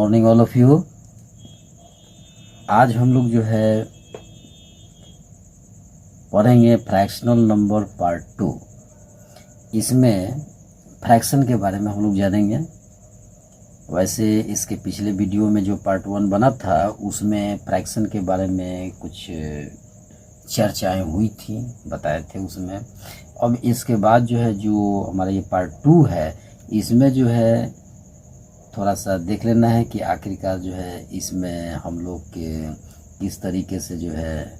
Morning all of you. आज हम लोग जो है पढ़ेंगे फ्रैक्शनल नंबर पार्ट 2। इसमें फ्रैक्शन के बारे में हम लोग जानेंगे। वैसे इसके पिछले वीडियो में जो पार्ट 1 बना था उसमें फ्रैक्शन के बारे में कुछ चर्चाएं हुई थी, बताए थे उसमें। अब इसके बाद जो है जो हमारा ये पार्ट 2 है, इसमें जो है थोड़ा सा देख लेना है कि आखिरकार जो है इसमें हम लोग के किस तरीके से जो है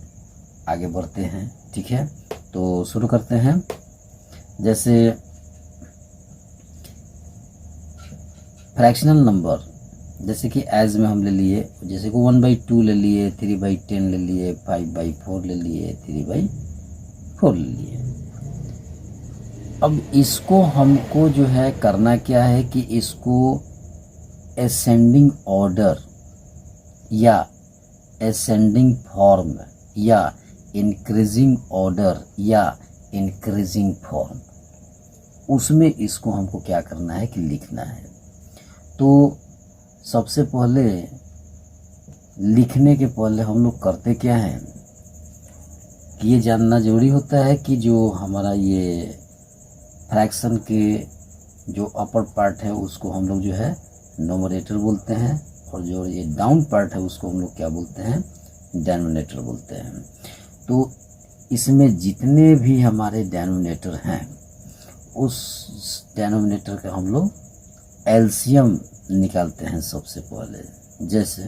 आगे बढ़ते हैं। ठीक है, तो शुरू करते हैं। जैसे फ्रैक्शनल नंबर, जैसे कि एज में हम ले लिए, जैसे कि 1/2 ले लिए, 3/10 ले लिए, 5/4 ले लिए, 3/4 ले लिए। अब इसको हमको जो है करना क्या है कि इसको असेंडिंग ऑर्डर या असेंडिंग फॉर्म या इंक्रीजिंग ऑर्डर या इंक्रीजिंग फॉर्म, उसमें इसको हमको क्या करना है कि लिखना है। तो सबसे पहले लिखने के पहले हम लोग करते क्या हैं कि ये जानना जरूरी होता है कि जो हमारा ये फ्रैक्शन के जो अपर पार्ट है उसको हम लोग जो है नोमरेटर बोलते हैं, और जो ये डाउन पार्ट है उसको हम लोग क्या बोलते हैं, डेनोमिनेटर बोलते हैं। तो इसमें जितने भी हमारे डेनोमिनेटर हैं उस डेनोमिनेटर का हम लोग एलसीएम निकालते हैं सबसे पहले। जैसे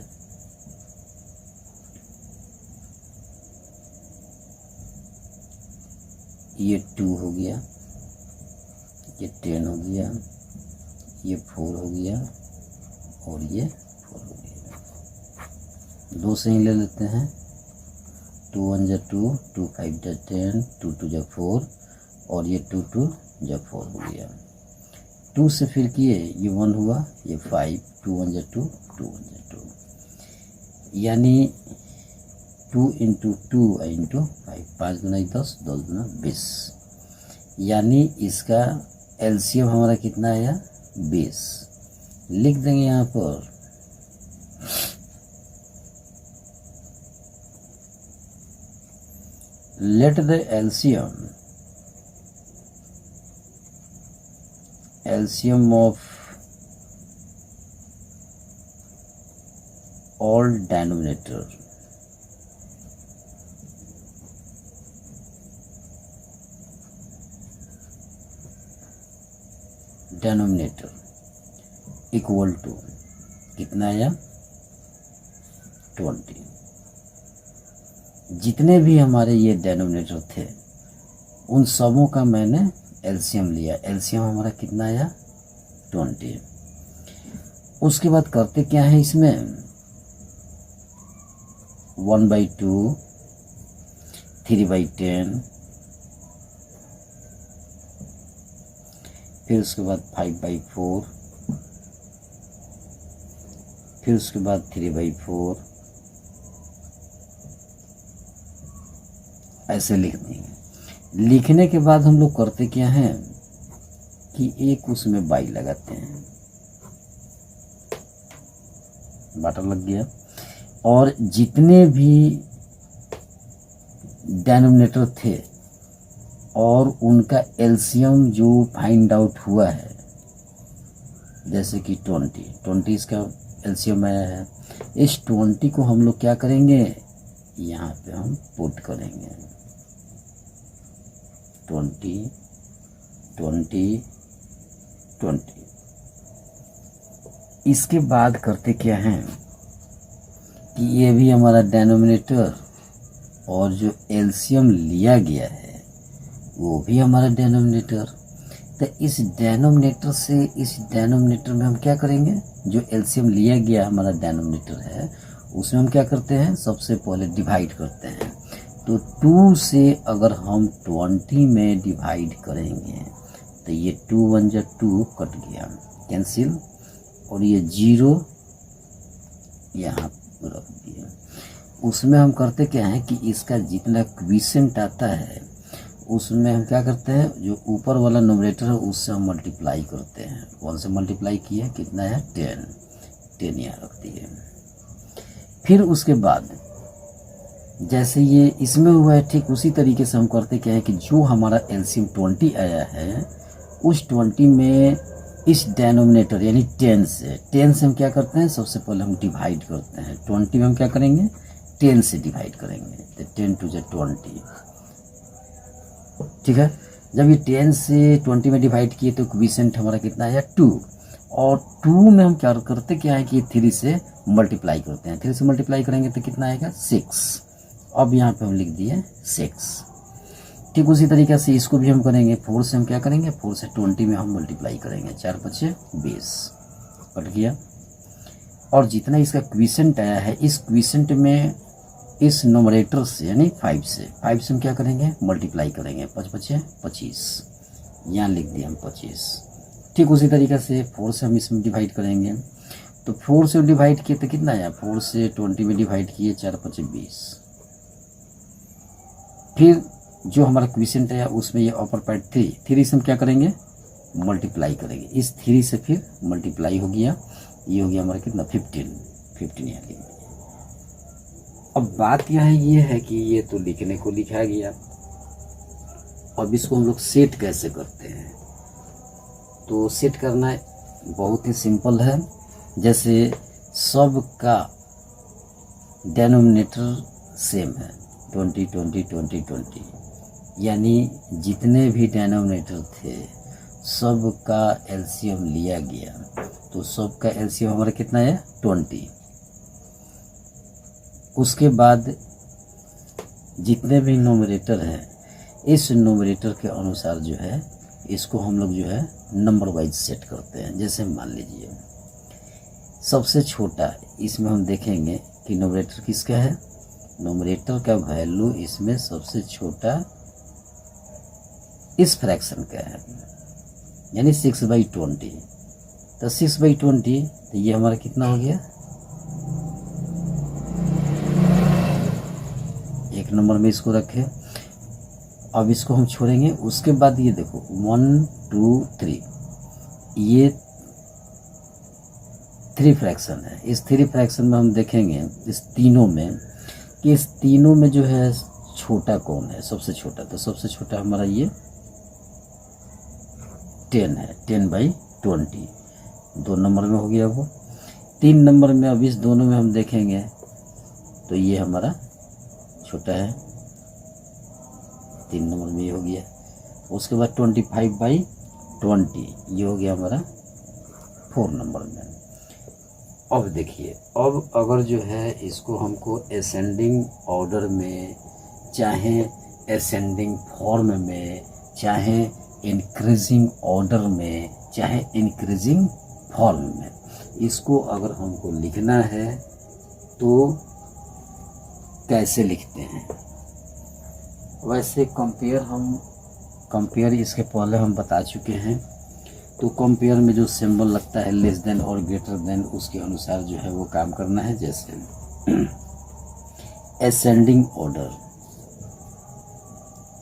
ये 2 हो गया, ये 10 हो गया, ये 4 हो गया और ये 4 हो गया। 2 से ही ले लेते हैं। 2 1 जा 2, 2 5 जा 10, 2 2 जा 4 और ये 2 2 जा 4 हो गया। 2 से फिर किए, ये 1 हुआ, ये 5, 2 1 जा 2, 2 1 जा 2, यानी 2 × 2 × 5, 5 गुना 10, 10 गुना 20, यानी इसका एलसीएम हमारा कितना आया, 20। लिख देंगे यहाँ पर let the LCM of all denominator equal to कितना आया, 20। जितने भी हमारे ये डेनोमिनेटर थे उन सबों का मैंने एलसीएम लिया। एलसीएम हमारा कितना आया, 20। उसके बाद करते क्या है इसमें, 1/2, 3/10, फिर उसके बाद 5/4, फिर उसके बाद 3/4, ऐसे लिख देंगे। लिखने के बाद हम लोग करते क्या हैं कि एक उसमें बाई लगाते हैं, बटन लग गया। और जितने भी डेनोमिनेटर थे और उनका एलसीएम जो फाइंड आउट हुआ है, जैसे कि 20 इसका एलसीएम आया है, इस 20 को हम लोग क्या करेंगे, यहाँ पे हम पुट करेंगे 20 20 20। इसके बाद करते क्या हैं कि ये भी हमारा डेनोमिनेटर और जो एलसीएम लिया गया है वो भी हमारा डेनोमिनेटर। तो इस डेनोमिनेटर से इस डेनोमिनेटर में हम क्या करेंगे, जो एलसीएम लिया गया हमारा डेनोमिनेटर है उसमें हम क्या करते हैं, सबसे पहले डिवाइड करते हैं। तो 2 से अगर हम 20 में डिवाइड करेंगे तो ये 2 1 जा 2 कट गया, कैंसिल, और ये 0 यहाँ रख दिया। उसमें हम करते क्या हैं कि इसका जितना क्विसेंट आता है उसमें हम क्या करते हैं, जो ऊपर वाला नोमिनेटर है उससे हम मल्टीप्लाई करते हैं। 1 से मल्टीप्लाई किया, कितना है, 10, 10 यहाँ रख दिए। फिर उसके बाद जैसे ये इसमें हुआ है, ठीक उसी तरीके से हम करते क्या है कि जो हमारा एलसीएम 20 आया है उस 20 में इस डेनोमिनेटर यानी 10 से हम क्या करते हैं, सबसे पहले हम डिवाइड करते हैं। 20 में हम क्या करेंगे, 10 से डिवाइड करेंगे, तो 10 टू 20। ठीक है, जब ये 10 से 20 में डिवाइड किए तो क्विसेंट हमारा कितना आया 2, और 2 में हम क्या करते क्या है कि 3 से मल्टीप्लाई करते हैं। 3 से मल्टीप्लाई करेंगे तो कितना आएगा 6। अब यहाँ पे हम लिख दिए 6। ठीक उसी तरीके से इसको भी हम करेंगे। 4 से हम क्या करेंगे, 4 से 20 में हम मल्टीप्लाई करेंगे, 4 5 20 कट गया। और जितना इसका क्विसेंट आया है इस क्विसेंट में इस नोमरेटर से यानी 5 से हम क्या करेंगे, मल्टीप्लाई करेंगे, 5 5 25, यहाँ लिख दिया हम 25। ठीक उसी तरीके से 4 से हम इसमें डिवाइड करेंगे, तो 4 से डिवाइड किए तो कितना आया, 4 से 20 में डिवाइड किए, 4 5 20। फिर जो हमारा क्विसेंट है उसमें ये अपर पार्ट 3 से हम क्या करेंगे, मल्टीप्लाई करेंगे। इस 3 से फिर मल्टीप्लाई हो गया, ये हो गया हमारा कितना 15 यहाँ लिख दिया। अब बात यह है ये है कि ये तो लिखने को लिखा गया, अब इसको हम लोग सेट कैसे करते हैं। तो सेट करना बहुत ही सिंपल है। जैसे सब का डेनोमिनेटर सेम है 20 20 20 20, यानी जितने भी डेनोमिनेटर थे सब का एलसीएम लिया गया, तो सब का एलसीएम हमारा कितना है 20। उसके बाद जितने भी नोमरेटर हैं इस नोमरेटर के अनुसार जो है इसको हम लोग जो है नंबर वाइज सेट करते हैं। जैसे मान लीजिए सबसे छोटा इसमें हम देखेंगे कि नोमरेटर किसका है, नोमरेटर का वैल्यू इसमें सबसे छोटा इस फ्रैक्शन का है, यानी 6/20। तो 6/20 तो ये हमारा कितना हो गया, 1 नंबर में इसको रखें। अब इसको हम छोड़ेंगे, उसके बाद ये देखो 1 2 3, ये 3 फ्रैक्शन है। इस 3 फ्रैक्शन में हम देखेंगे इस तीनों में कि इस तीनों में जो है छोटा कौन है, सबसे छोटा। तो सबसे छोटा हमारा ये 10 है, 10/20 2 नंबर में हो गया वो। 3 नंबर में अब इस दोनों में हम देखेंगे तो ये हमारा छोटा है, 3 नंबर में ये हो गया। उसके बाद 25/20 ये हो गया हमारा 4 नंबर में। अब देखिए, अब अगर जो है इसको हमको असेंडिंग ऑर्डर में, चाहे असेंडिंग फॉर्म में, चाहे इंक्रीजिंग ऑर्डर में, चाहे इंक्रीजिंग फॉर्म में, इसको अगर हमको लिखना है तो कैसे लिखते हैं। वैसे कंपेयर इसके पहले हम बता चुके हैं। तो कंपेयर में जो सिंबल लगता है लेस देन और ग्रेटर देन, उसके अनुसार जो है वो काम करना है। जैसे ascending order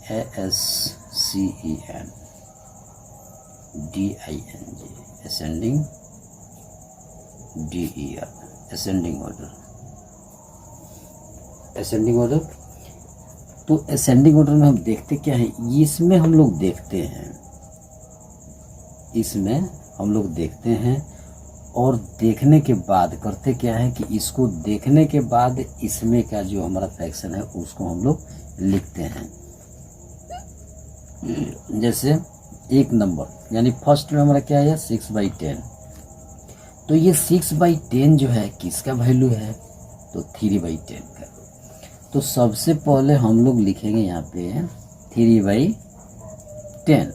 ASCENDING ascending DER ascending order. Ascending order, तो असेंडिंग ऑर्डर में हम देखते क्या है, इसमें हम लोग देखते हैं, इसमें हम लोग देखते हैं और देखने के बाद करते क्या है कि इसको देखने के बाद इसमें का जो हमारा फ्रैक्शन है उसको हम लोग लिखते हैं। जैसे 1 नंबर यानी फर्स्ट में हमारा क्या है 6/10, तो ये 6/10 जो है किसका वैल्यू है, तो 3/10 का। तो सबसे पहले हम लोग लिखेंगे यहाँ पे 3/10।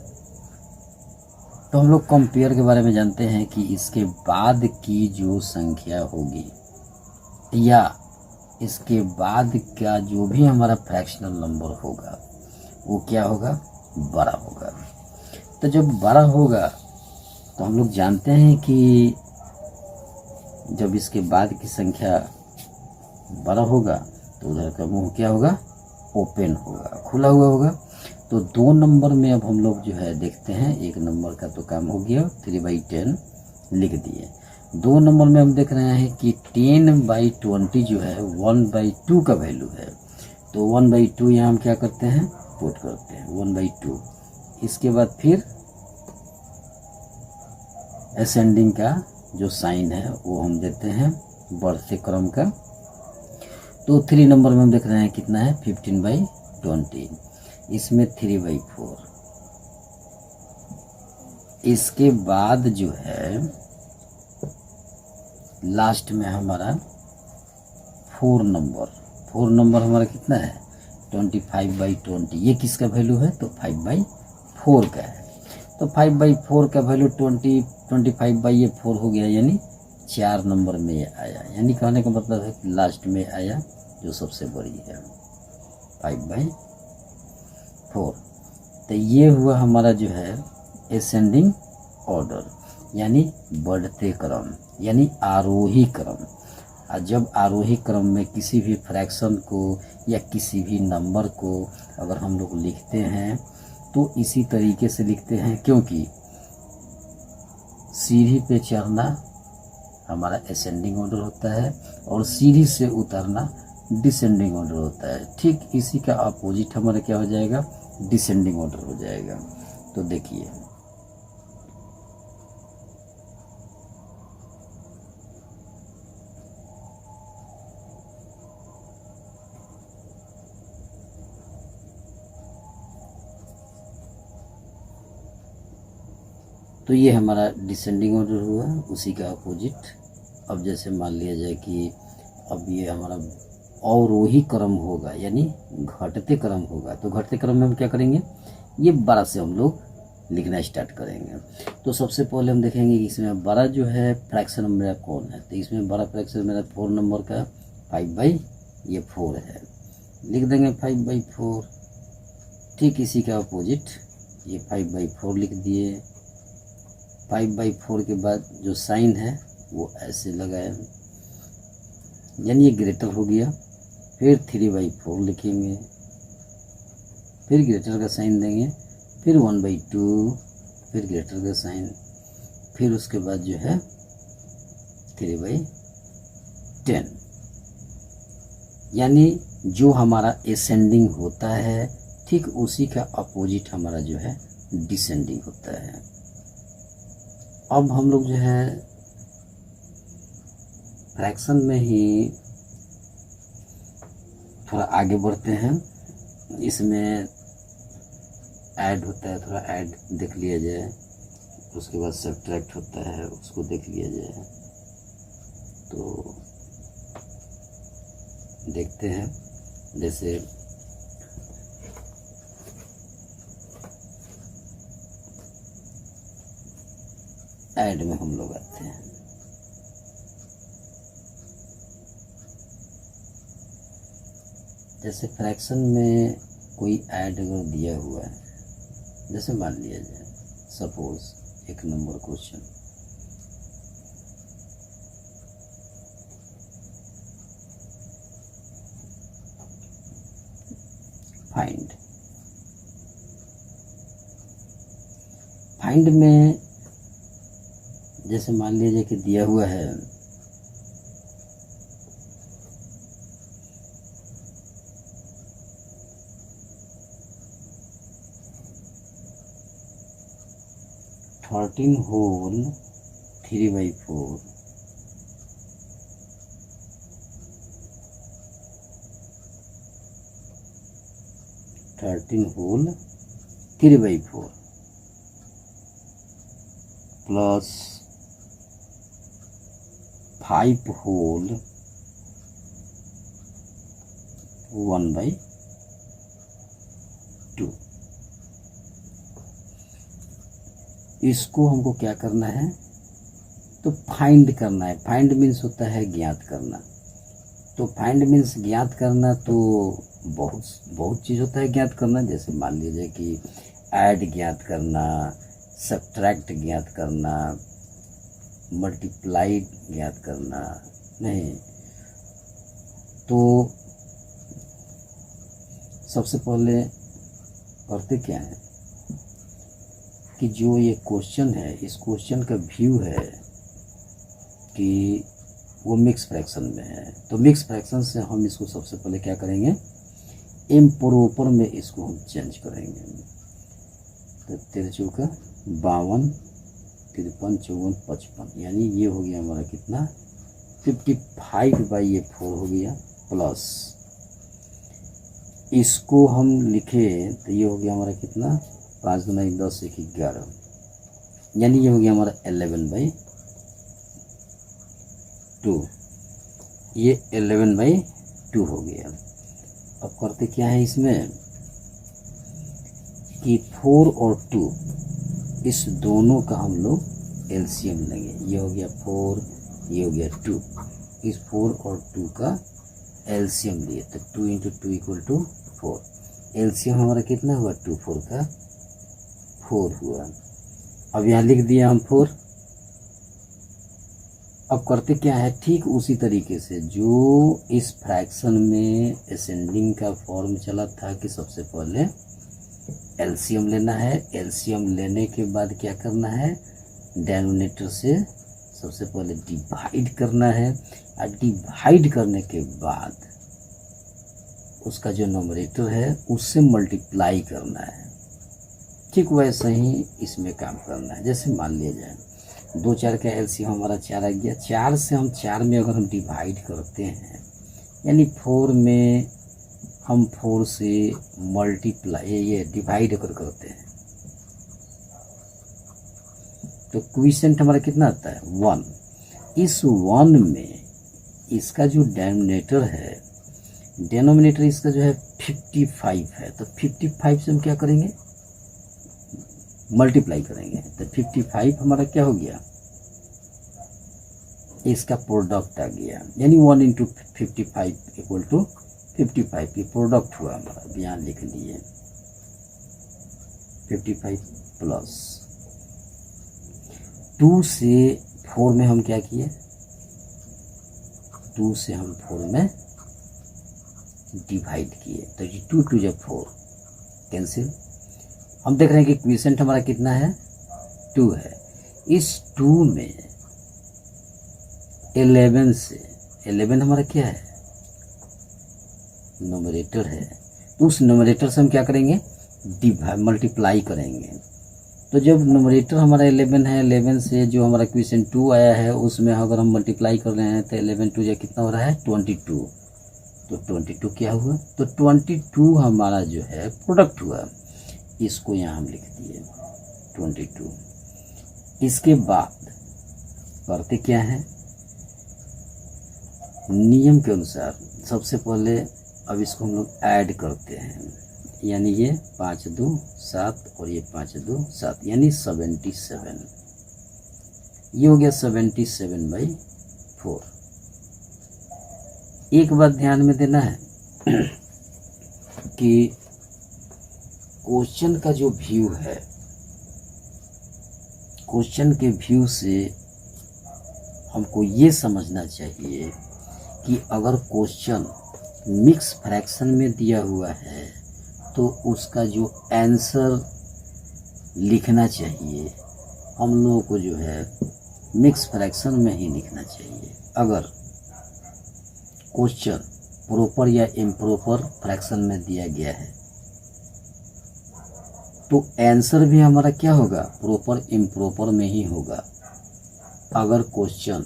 तो हम लोग कंपेयर के बारे में जानते हैं कि इसके बाद की जो संख्या होगी या इसके बाद का जो भी हमारा फ्रैक्शनल नंबर होगा वो क्या होगा, बड़ा होगा। तो जब बड़ा होगा तो हम लोग जानते हैं कि जब इसके बाद की संख्या बड़ा होगा तो उधर का मुंह क्या होगा, ओपन होगा, खुला हुआ होगा। तो 2 नंबर में अब हम लोग जो है देखते हैं, 1 नंबर का तो काम हो गया, 3/10 लिख दिए। 2 नंबर में हम देख रहे हैं कि 10/20 जो है 1/2 का वैल्यू है, तो 1/2 यहाँ हम क्या करते हैं, पुट करते हैं 1/2। इसके बाद फिर असेंडिंग का जो साइन है वो हम देते हैं बढ़ते क्रम का। तो 3 नंबर में हम देख रहे हैं कितना है 15/20, इसमें 3/4। इसके बाद जो है लास्ट में हमारा 4 नंबर हमारा कितना है 25/20। ये किसका वैल्यू है, तो 5/4 का है। तो 5/4 का वैल्यू 25/4 हो गया, यानी 4 नंबर में ये आया। यानी कहने का मतलब है कि लास्ट में आया जो सबसे बड़ी है 5/4। तो ये हुआ हमारा जो है असेंडिंग ऑर्डर, यानी बढ़ते क्रम, यानी आरोही क्रम। और जब आरोही क्रम में किसी भी फ्रैक्शन को या किसी भी नंबर को अगर हम लोग लिखते हैं तो इसी तरीके से लिखते हैं, क्योंकि सीढ़ी पे चढ़ना हमारा असेंडिंग ऑर्डर होता है और सीढ़ी से उतरना डिसेंडिंग ऑर्डर होता है। ठीक इसी का अपोजिट हमारा क्या हो जाएगा, डिसेंडिंग ऑर्डर हो जाएगा। तो देखिए तो ये हमारा डिसेंडिंग ऑर्डर हुआ, उसी का अपोजिट। अब जैसे मान लिया जाए कि अब ये हमारा अवरोही क्रम होगा, यानी घटते क्रम होगा। तो घटते क्रम में हम क्या करेंगे, ये 12 से हम लोग लिखना स्टार्ट करेंगे। तो सबसे पहले हम देखेंगे कि इसमें बड़ा जो है फ्रैक्शन मेरा कौन है। तो इसमें बड़ा फ्रैक्शन मेरा 4 नंबर का 5/4 है, लिख देंगे 5/4। ठीक इसी का अपोजिट ये 5/4 लिख दिए। 5/4 के बाद जो साइन है वो ऐसे लगाए, यानी ये ग्रेटर हो गया। फिर 3/4 लिखेंगे, फिर ग्रेटर का साइन देंगे, फिर 1/2, फिर ग्रेटर का साइन, फिर उसके बाद जो है 3/10। यानी जो हमारा असेंडिंग होता है ठीक उसी का अपोजिट हमारा जो है डिसेंडिंग होता है। अब हम लोग जो है फ्रैक्शन में ही थोड़ा आगे बढ़ते हैं। इसमें ऐड होता है, थोड़ा ऐड देख लिया जाए। उसके बाद सब्ट्रैक्ट होता है, उसको देख लिया जाए। तो देखते हैं, जैसे ऐड में हम लोग आते हैं। जैसे फ्रैक्शन में कोई ऐड अगर दिया हुआ है, जैसे मान लिया जाए सपोज 1 नंबर क्वेश्चन, फाइंड में जैसे मान लीजिए कि दिया हुआ है 13 होल 3/4 13 होल 3/4 प्लस 5 होल 1/2। इसको हमको क्या करना है, तो फाइंड करना है। फाइंड मीन्स होता है ज्ञात करना। तो फाइंड मीन्स ज्ञात करना, तो बहुत चीज़ होता है ज्ञात करना। जैसे मान लीजिए कि ऐड ज्ञात करना, सब्ट्रैक्ट ज्ञात करना, मल्टीप्लाई ज्ञात करना, नहीं तो सबसे पहले करते क्या है कि जो ये क्वेश्चन है, इस क्वेश्चन का व्यू है कि वो मिक्स फ्रैक्शन में है। तो मिक्स फ्रैक्शन से हम इसको सबसे पहले क्या करेंगे, इम्प्रॉपर में इसको हम चेंज करेंगे। तो 13 चौका 52, 53 54 55, यानी ये हो गया हमारा कितना 55/4 हो गया, प्लस इसको हम लिखे तो ये हो गया हमारा कितना 5 दूना 10 1 11, यानी ये हो गया हमारा 11/2, ये 11/2 हो गया। अब करते क्या है इसमें कि 4 और 2 इस दोनों का हम लोग एलसीएम लेंगे। ये हो गया 4, ये हो गया 2, इस 4 और 2 का एलसीएम लिए तो 2 × 2 = 4। एलसीएम हमारा कितना हुआ 2 4 का 4 हुआ। अब यहाँ लिख दिया हम 4। अब करते क्या है, ठीक उसी तरीके से जो इस फ्रैक्शन में असेंडिंग का फॉर्म चला था कि सबसे पहले एलसीएम लेना है, एलसीएम लेने के बाद क्या करना है, डिनोमिनेटर से सबसे पहले डिवाइड करना है, और डिवाइड करने के बाद उसका जो नंबरेटर है उससे मल्टीप्लाई करना है। ठीक वैसे ही इसमें काम करना है। जैसे मान लिया जाए 2 4 का एलसीएम हमारा 4 आ गया, 4 से हम 4 में अगर हम डिवाइड करते हैं, यानी 4 में हम 4 से मल्टीप्लाई ये डिवाइड अगर करते हैं तो क्विसेंट हमारा कितना आता है 1। इस 1 में इसका जो डिनोमिनेटर है, डिनोमिनेटर इसका जो है 55 है, तो 55 से हम क्या करेंगे, मल्टीप्लाई करेंगे। तो 55 हमारा क्या हो गया, इसका प्रोडक्ट आ गया, यानी 1 × 55 = 55, ये प्रोडक्ट हुआ हमारा। अब यहाँ लिख लिए 55 प्लस 2 से 4 में हम क्या किए, 2 से हम 4 में डिवाइड किए, तो ये 2 2 जब 4 कैंसिल। हम देख रहे हैं कि क्विसेंट हमारा कितना है 2 है। इस 2 में 11 से 11 हमारा क्या है, न्यूमरेटर है, तो उस न्यूमरेटर से हम क्या करेंगे, मल्टीप्लाई करेंगे। तो जब न्यूमरेटर हमारा 11 है, 11 से जो हमारा क्वेश्चन 2 आया है उसमें अगर हम मल्टीप्लाई कर रहे हैं तो 11 2 जा कितना हो रहा है 22। तो 22 क्या हुआ, तो 22 हमारा जो है प्रोडक्ट हुआ। इसको यहाँ हम लिख दिए 22। इसके बाद करते क्या है, नियम के अनुसार सबसे पहले अब इसको हम लोग ऐड करते हैं, यानी ये 5 2 7 और ये 5 2 7, यानी 77। ये हो गया 77/4। एक बात ध्यान में देना है कि क्वेश्चन का जो व्यू है, क्वेश्चन के व्यू से हमको ये समझना चाहिए कि अगर क्वेश्चन मिक्स फ्रैक्शन में दिया हुआ है तो उसका जो आंसर लिखना चाहिए हम लोगों को जो है मिक्स फ्रैक्शन में ही लिखना चाहिए। अगर क्वेश्चन प्रॉपर या इम्प्रॉपर फ्रैक्शन में दिया गया है तो आंसर भी हमारा क्या होगा, प्रॉपर इम्प्रॉपर में ही होगा। अगर क्वेश्चन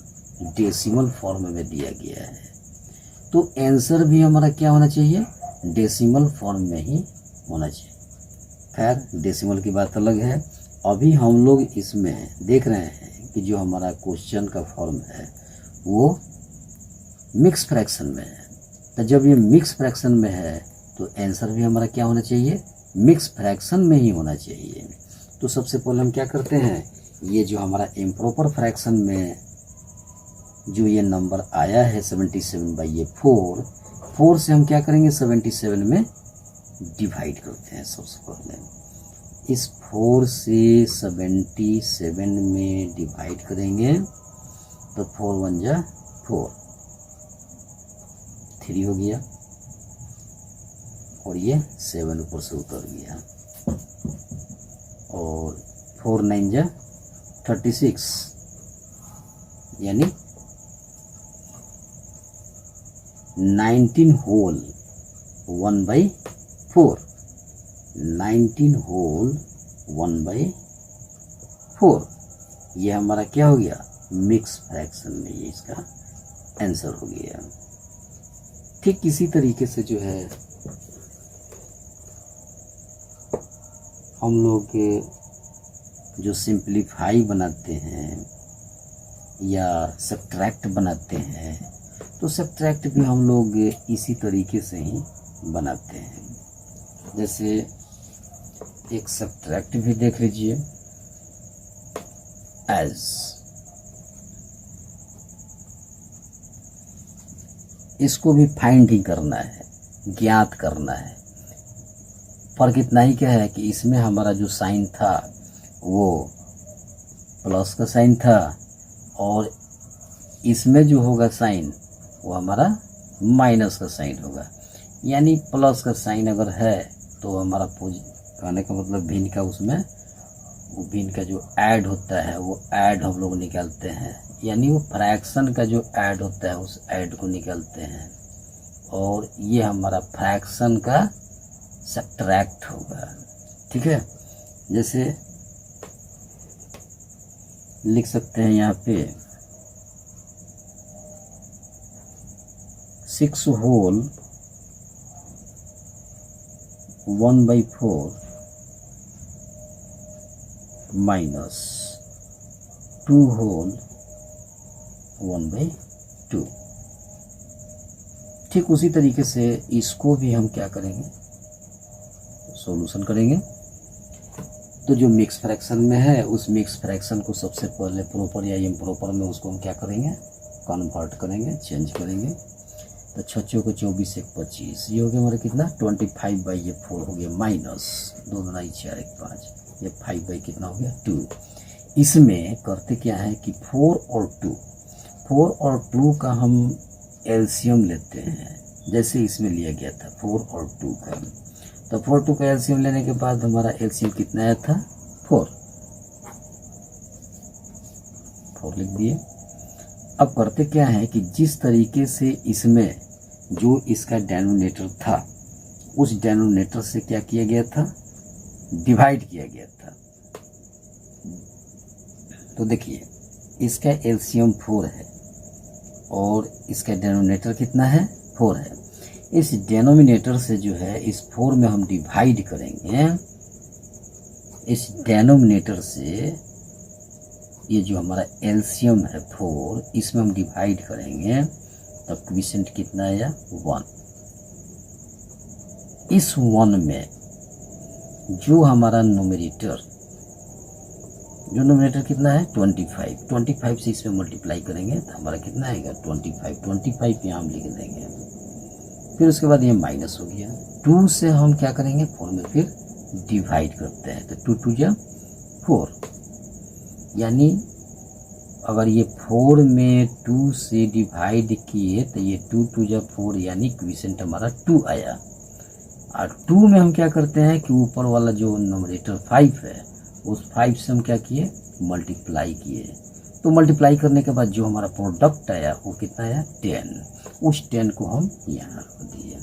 डेसिमल फॉर्म में दिया गया है तो आंसर भी हमारा क्या होना चाहिए, डेसिमल फॉर्म में ही होना चाहिए। खैर डेसिमल की बात अलग है। अभी हम लोग इसमें देख रहे हैं कि जो हमारा क्वेश्चन का फॉर्म है वो मिक्स फ्रैक्शन में है। तो जब ये मिक्स फ्रैक्शन में है तो आंसर भी हमारा क्या होना चाहिए, मिक्स फ्रैक्शन में ही होना चाहिए। तो सबसे पहले हम क्या करते हैं, ये जो हमारा इम्प्रॉपर फ्रैक्शन में जो ये नंबर आया है 77/4, 4 से हम क्या करेंगे 77 में डिवाइड करते हैं। सबसे पहले इस 4 से 77 में डिवाइड करेंगे तो 4 1 जा 4, 3 हो गया और ये 7 ऊपर से उतर गया और 4 9 जा 36, यानी 19 होल 1/4, 19 होल 1/4, ये हमारा क्या हो गया, मिक्स फ्रैक्शन में ये इसका आंसर हो गया। ठीक इसी तरीके से जो है हम लोग जो सिंप्लीफाई बनाते हैं या सब्ट्रैक्ट बनाते हैं, तो सब्ट्रैक्ट भी हम लोग इसी तरीके से ही बनाते हैं। जैसे एक सब्ट्रैक्ट भी देख लीजिए, एज इसको भी फाइंड ही करना है, ज्ञात करना है। फर्क इतना ही क्या है कि इसमें हमारा जो साइन था वो प्लस का साइन था, और इसमें जो होगा साइन वो हमारा माइनस का साइन होगा। यानी प्लस का साइन अगर है तो हमारा कहने का मतलब भिन्न का, उसमें वो भिन्न का जो ऐड होता है वो ऐड हम लोग निकालते हैं, यानी वो फ्रैक्शन का जो ऐड होता है उस ऐड को निकालते हैं, और ये हमारा फ्रैक्शन का सब्ट्रैक्ट होगा। ठीक है, जैसे लिख सकते हैं यहाँ पे 6 होल 1/4 माइनस 2 होल 1/2। ठीक उसी तरीके से इसको भी हम क्या करेंगे, सॉल्यूशन करेंगे। तो जो मिक्स फ्रैक्शन में है उस मिक्स फ्रैक्शन को सबसे पहले प्रॉपर या इम्प्रॉपर में उसको हम क्या करेंगे, कन्वर्ट करेंगे, चेंज करेंगे। तो 6 को 24 1 25, ये हो गया हमारा कितना 25/4 हो गया, माइनस 2 2 4 1 5, ये 5 कितना हो गया 2। इसमें करते क्या है कि 4 और 2 का हम एलसीएम लेते हैं, जैसे इसमें लिया गया था 4 और 2 का। तो 4 2 का एलसीएम लेने के बाद हमारा एलसीएम कितना आया था 4 लिख दिए। अब करते क्या है कि जिस तरीके से इसमें जो इसका डेनोमिनेटर था उस डेनोमिनेटर से क्या किया गया था, डिवाइड किया गया था। तो देखिए इसका एलसीएम 4 है और इसका डेनोमिनेटर कितना है 4 है। इस डेनोमिनेटर से जो है इस 4 में हम डिवाइड करेंगे, इस डेनोमिनेटर से ये जो हमारा एलसीएम है 4 इसमें हम डिवाइड करेंगे, तब क्विसेंट कितना आया 1। इस 1 में जो हमारा न्यूमरेटर कितना है 25 से इसमें मल्टीप्लाई करेंगे तो हमारा कितना आएगा 25 यहाँ हम लिख देंगे। फिर उसके बाद ये माइनस हो गया, 2 से हम क्या करेंगे 4 में फिर डिवाइड करते हैं, तो 2 2 4, यानी अगर ये 4 में 2 से डिवाइड किए तो ये 2 2 4, यानी क्विसेंट हमारा 2 आया। और 2 में हम क्या करते हैं कि ऊपर वाला जो न्यूमरेटर 5 है उस 5 से हम क्या किए मल्टीप्लाई किए। तो मल्टीप्लाई करने के बाद जो हमारा प्रोडक्ट आया वो कितना आया 10, उस 10 को हम यहाँ रख दिए।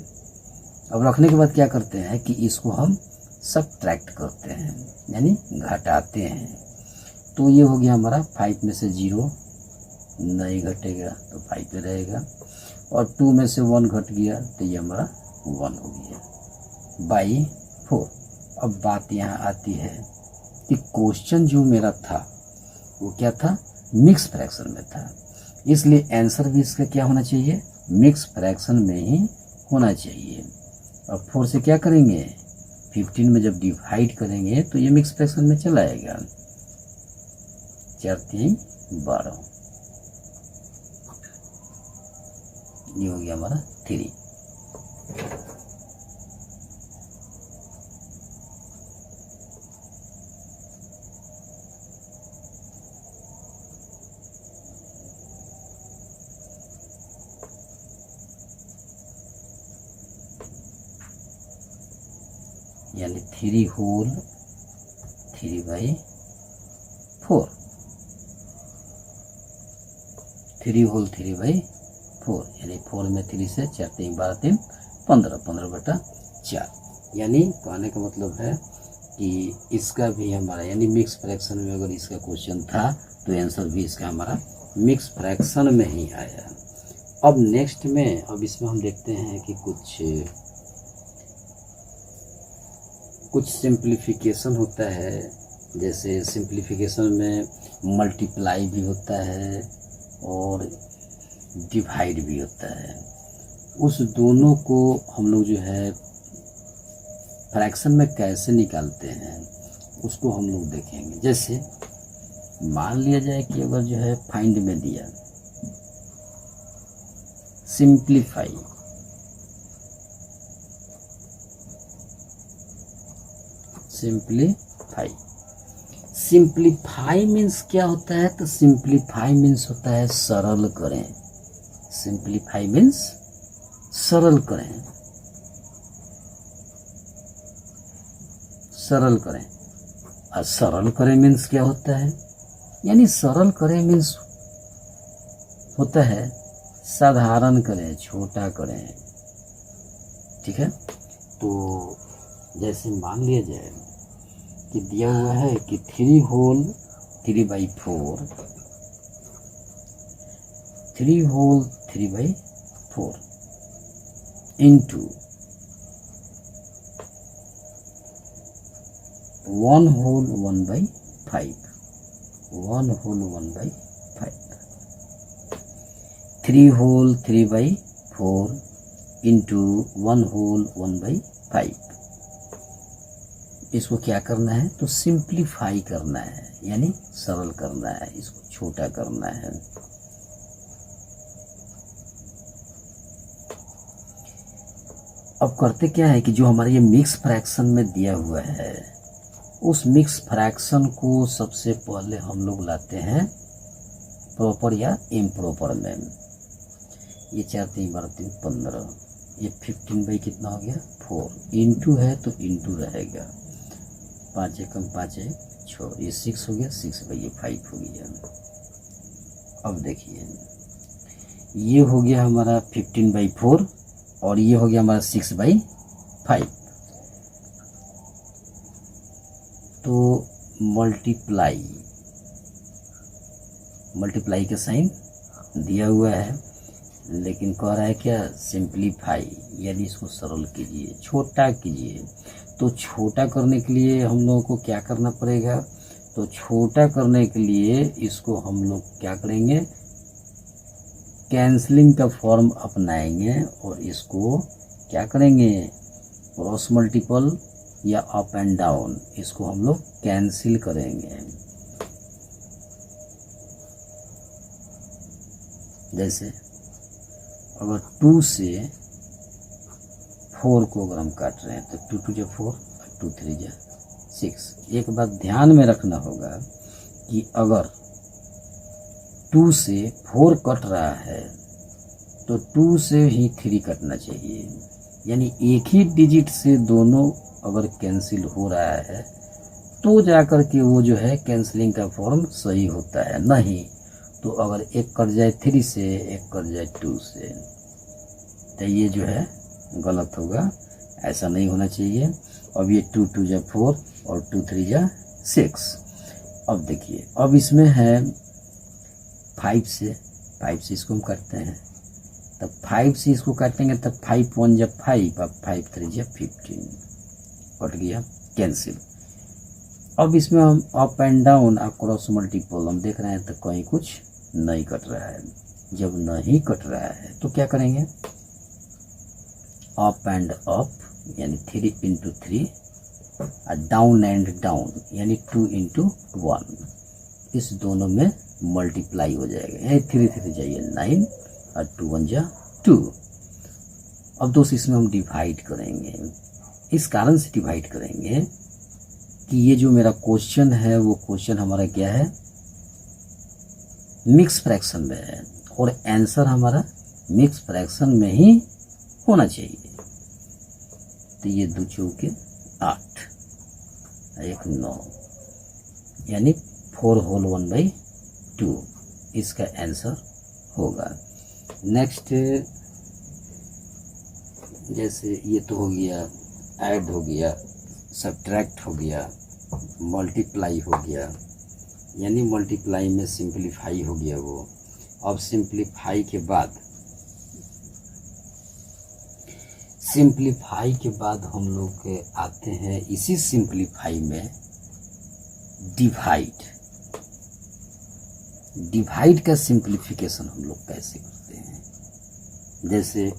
अब रखने के बाद क्या करते हैं कि इसको हम सब्ट्रैक्ट करते हैं, यानी घटाते हैं। तो ये हो गया हमारा 5 में से 0 नहीं घटेगा तो 5 पे रहेगा, और 2 में से 1 घट गया तो ये हमारा 1 हो गया बाई 4। अब बात यहाँ आती है कि क्वेश्चन जो मेरा था वो क्या था, मिक्स फ्रैक्शन में था, इसलिए आंसर भी इसका क्या होना चाहिए, मिक्स फ्रैक्शन में ही होना चाहिए। अब 4 से क्या करेंगे 15 में जब डिवाइड करेंगे तो ये मिक्स फ्रैक्शन में चला आएगा, 4 3 12, ये हो गया हमारा 3। यानी 3 होल 3/4, 3 होल 3/4। 4, यानी 4 में 3 से 4 3 12 3 15, 15/4। यानी कहने का मतलब है कि इसका भी हमारा यानी मिक्स फ्रैक्शन में अगर इसका क्वेश्चन था तो आंसर भी इसका हमारा मिक्स फ्रैक्शन में ही आया। अब नेक्स्ट में अब इसमें हम देखते हैं कि कुछ सिंप्लीफिकेशन होता है। जैसे सिंप्लीफिकेशन में मल्टीप्लाई भी होता है और डिवाइड भी होता है। उस दोनों को हम लोग जो है फ्रैक्शन में कैसे निकालते हैं उसको हम लोग देखेंगे। जैसे मान लिया जाए कि अगर जो है फाइंड में दिया सिंप्लीफाई, सिंप्लीफाई मीन्स क्या होता है? तो सिंप्लीफाई मीन्स होता है सरल करें। सिंप्लीफाई मीन्स सरल करें, सरल करें। और सरल करें मीन्स क्या होता है? यानी सरल करें मीन्स होता है साधारण करें, छोटा करें। ठीक है, तो जैसे मान लिया जाए कि दिया हुआ है कि 3 whole 3/4, 3 whole 3/4 into 1 whole 1/5, 1 whole 1/5, 3 whole 3/4 into 1 whole 1/5। इसको क्या करना है? तो सिंप्लीफाई करना है, यानी सरल करना है, इसको छोटा करना है। अब करते क्या है कि जो हमारे ये मिक्स फ्रैक्शन में दिया हुआ है उस मिक्स फ्रैक्शन को सबसे पहले हम लोग लाते हैं प्रॉपर या इम्प्रॉपर में। ये 4 3 12 3 15, ये 15 कितना हो गया 4, इंटू है तो इंटू रहेगा, 5 एकम 5 है 6, ये 6 हो गया, 6/5 हो गया। अब देखिए ये हो गया हमारा 15/4 और ये हो गया हमारा 6/5। तो मल्टीप्लाई का साइन दिया हुआ है, लेकिन कह रहा है क्या? सिंप्लीफाई, यानी इसको सरल कीजिए, छोटा कीजिए। तो छोटा करने के लिए हम लोगों को क्या करना पड़ेगा? तो छोटा करने के लिए इसको हम लोग क्या करेंगे? कैंसलिंग का फॉर्म अपनाएंगे और इसको क्या करेंगे? क्रॉस मल्टीपल या अप एंड डाउन, इसको हम लोग कैंसिल करेंगे। जैसे अगर 2 से 4 को अगर हम काट रहे हैं तो 2 2 4, 2 3 6। एक बात ध्यान में रखना होगा कि अगर 2 से 4 कट रहा है तो 2 से ही 3 कटना चाहिए। यानी एक ही डिजिट से दोनों अगर कैंसिल हो रहा है तो जाकर के वो जो है कैंसलिंग का फॉर्म सही होता है। नहीं तो अगर एक कट जाए 3 से, एक कट जाए 2 से, तो ये जो है गलत होगा, ऐसा नहीं होना चाहिए। अब ये 2 2 4 और 2 3 6। अब देखिए अब इसमें है 5 से इसको हम काटते हैं, तब 5 से इसको काटेंगे तब 5 1 5 और 5 3 15, कट गया, कैंसिल। अब इसमें हम अप एंड डाउन और क्रॉस मल्टीपल हम देख रहे हैं तो कहीं कुछ नहीं कट रहा है। जब नहीं कट रहा है तो क्या करेंगे? अप एंड अप यानी 3 इंटू 3 और डाउन एंड डाउन यानी 2 इंटू 1, इस दोनों में मल्टीप्लाई हो जाएगा। यानी 3 3 जाइए 9 और 2 1 2। अब दोस्त इसमें हम डिवाइड करेंगे। इस कारण से डिवाइड करेंगे कि ये जो मेरा क्वेश्चन है वो क्वेश्चन हमारा क्या है? मिक्स फ्रैक्शन में है और आंसर हमारा मिक्स फ्रैक्शन में ही होना चाहिए। तो ये 2 चौके 8, 1 9, यानी 4 होल 1/2 इसका आंसर होगा। नेक्स्ट जैसे ये तो हो गया, ऐड हो गया, सब्ट्रैक्ट हो गया, मल्टीप्लाई हो गया, यानी मल्टीप्लाई में सिंप्लीफाई हो गया वो। अब सिंप्लीफाई के बाद हम लोग आते हैं इसी सिंप्लीफाई में डिवाइड का सिंप्लीफिकेशन हम लोग कैसे करते हैं। जैसे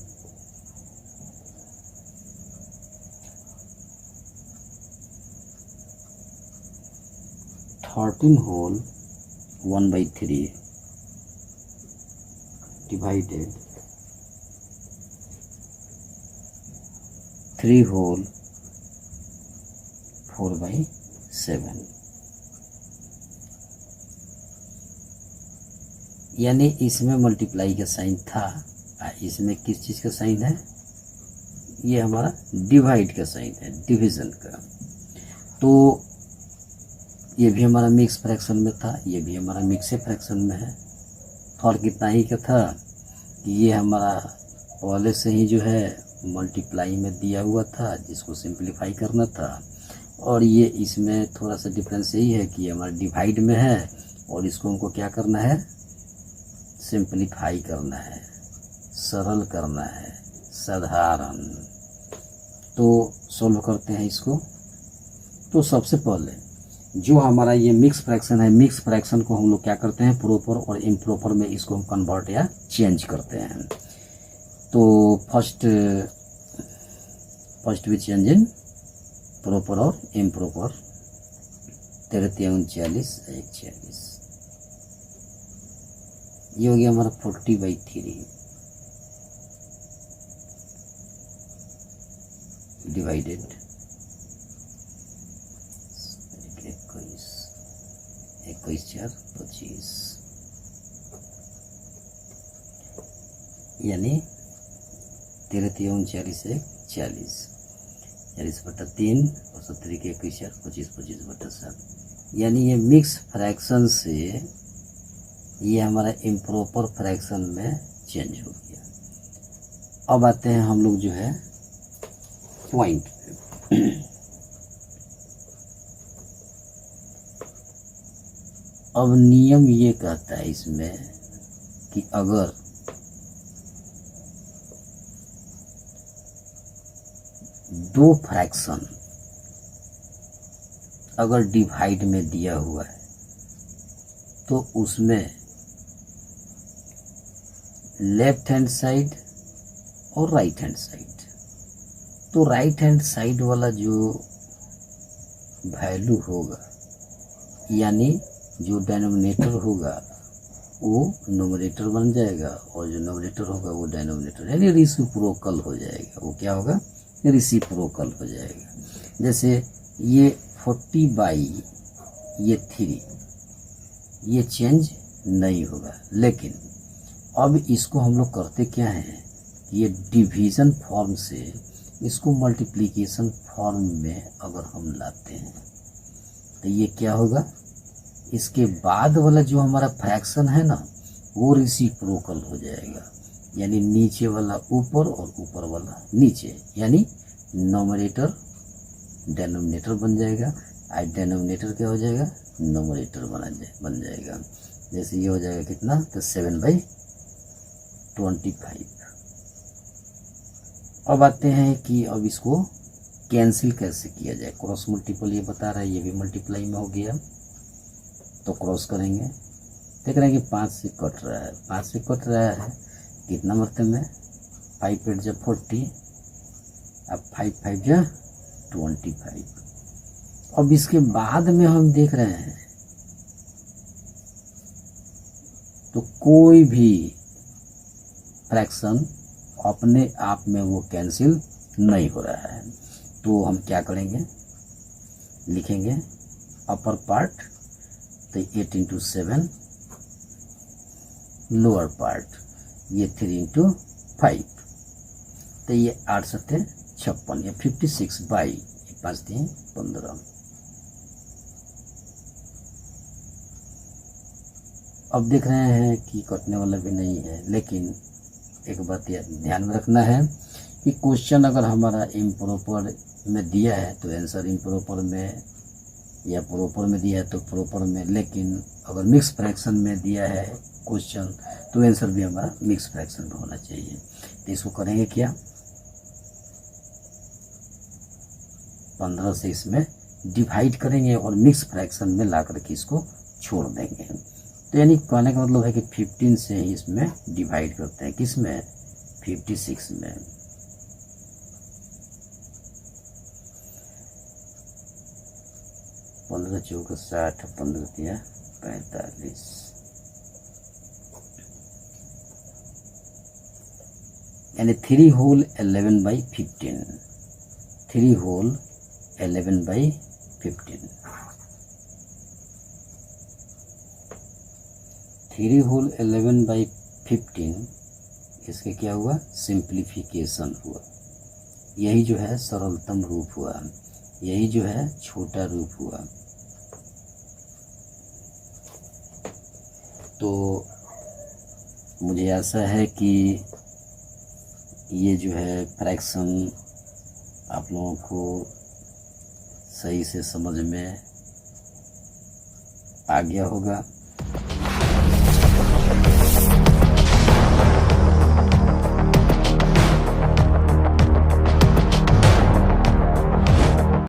13 होल 1/3 डिवाइडेड 3 होल 4/7, यानी इसमें मल्टीप्लाई का साइन था, इसमें किस चीज़ का साइन है, ये हमारा डिवाइड का साइन है, डिवीज़न का। तो ये भी हमारा मिक्स फ्रैक्शन में था, ये भी हमारा मिक्स फ्रैक्शन में है। फर्क इतना ही का था कि ये हमारा पहले से ही जो है मल्टीप्लाई में दिया हुआ था जिसको सिंप्लीफाई करना था, और ये इसमें थोड़ा सा डिफरेंस यही है कि हमारा डिवाइड में है और इसको हमको क्या करना है, सिंप्लीफाई करना है, सरल करना है, साधारण। तो सॉल्व करते हैं इसको। तो सबसे पहले जो हमारा ये मिक्स फ्रैक्शन है, मिक्स फ्रैक्शन को हम लोग क्या करते हैं, प्रॉपर और इम्प्रॉपर में इसको हम कन्वर्ट या चेंज करते हैं। तो first we change in proper और इम्प्रॉपर। 43 1 46, ये हो गया हमारा 40/3 डिवाइडेड 21 4 25, यानी 13 40 1 40, 40/3 और 70 के 21 4 25 25/7, यानी ये मिक्स फ्रैक्शन से ये हमारा इम्प्रॉपर फ्रैक्शन में चेंज हो गया। अब आते हैं हम लोग जो है पॉइंट पे। अब नियम ये कहता है इसमें कि अगर दो फ्रैक्शन अगर डिवाइड में दिया हुआ है तो उसमें लेफ्ट हैंड साइड और राइट हैंड साइड, तो राइट हैंड साइड वाला जो वैल्यू होगा, यानी जो डिनोमिनेटर होगा वो न्यूमरेटर बन जाएगा और जो न्यूमरेटर होगा वो डिनोमिनेटर, यानी रेसिप्रोकल हो जाएगा। वो क्या होगा, रेसिप्रोकल हो जाएगा। जैसे ये 40/3 ये चेंज नहीं होगा, लेकिन अब इसको हम लोग करते क्या हैं, ये डिवीज़न फॉर्म से इसको मल्टीप्लिकेशन फॉर्म में अगर हम लाते हैं तो ये क्या होगा, इसके बाद वाला जो हमारा फ्रैक्शन है ना वो रेसिप्रोकल हो जाएगा, यानी नीचे वाला ऊपर और ऊपर वाला नीचे, यानी नोमरेटर डेनोमिनेटर बन जाएगा, और डेनोमिनेटर क्या हो जाएगा, नोमरेटर बन जाएगा। जैसे ये हो जाएगा कितना, तो 7/25। अब आते हैं कि अब इसको कैंसिल कैसे किया जाए। क्रॉस मल्टीपल ये बता रहा है, ये भी मल्टीप्लाई में हो गया, तो क्रॉस करेंगे, देख रहे हैं कि 5 से कट रहा है, 5 से कट रहा है कितना मतलब में 5 8 जब 40, अब 5 5 जा 25। अब इसके बाद में हम देख रहे हैं तो कोई भी फ्रैक्शन अपने आप में वो कैंसिल नहीं हो रहा है। तो हम क्या करेंगे, लिखेंगे अपर पार्ट तो 8 × 7, लोअर पार्ट ये 3 × 5, तो ये 8 7 56, या 56/5 3 15। अब देख रहे हैं कि कटने वाला भी नहीं है, लेकिन एक बात ध्यान में रखना है कि क्वेश्चन अगर हमारा इम्प्रॉपर में दिया है तो आंसर इम्प्रॉपर में, या प्रॉपर में दिया है तो प्रॉपर में, लेकिन अगर मिक्स फ्रैक्शन में दिया है क्वेश्चन तो आंसर भी हमारा मिक्स फ्रैक्शन में होना चाहिए। तो इसको करेंगे क्या, 15 से इसमें डिवाइड करेंगे और मिक्स फ्रैक्शन में ला करके इसको छोड़ देंगे। तो यानी कहने का मतलब है कि 15 से ही इसमें डिवाइड करते हैं, किसमें, 56 में। पंद्रह चौका 60, 15 तिया 45, यानी 3 होल 11/15, 3 होल 11/15, 3 होल 11/15 इसके क्या हुआ, सिंप्लीफिकेशन हुआ। यही जो है सरलतम रूप हुआ, यही जो है छोटा रूप हुआ। तो मुझे आशा है कि ये जो है फ्रैक्शन आप लोगों को सही से समझ में आ गया होगा।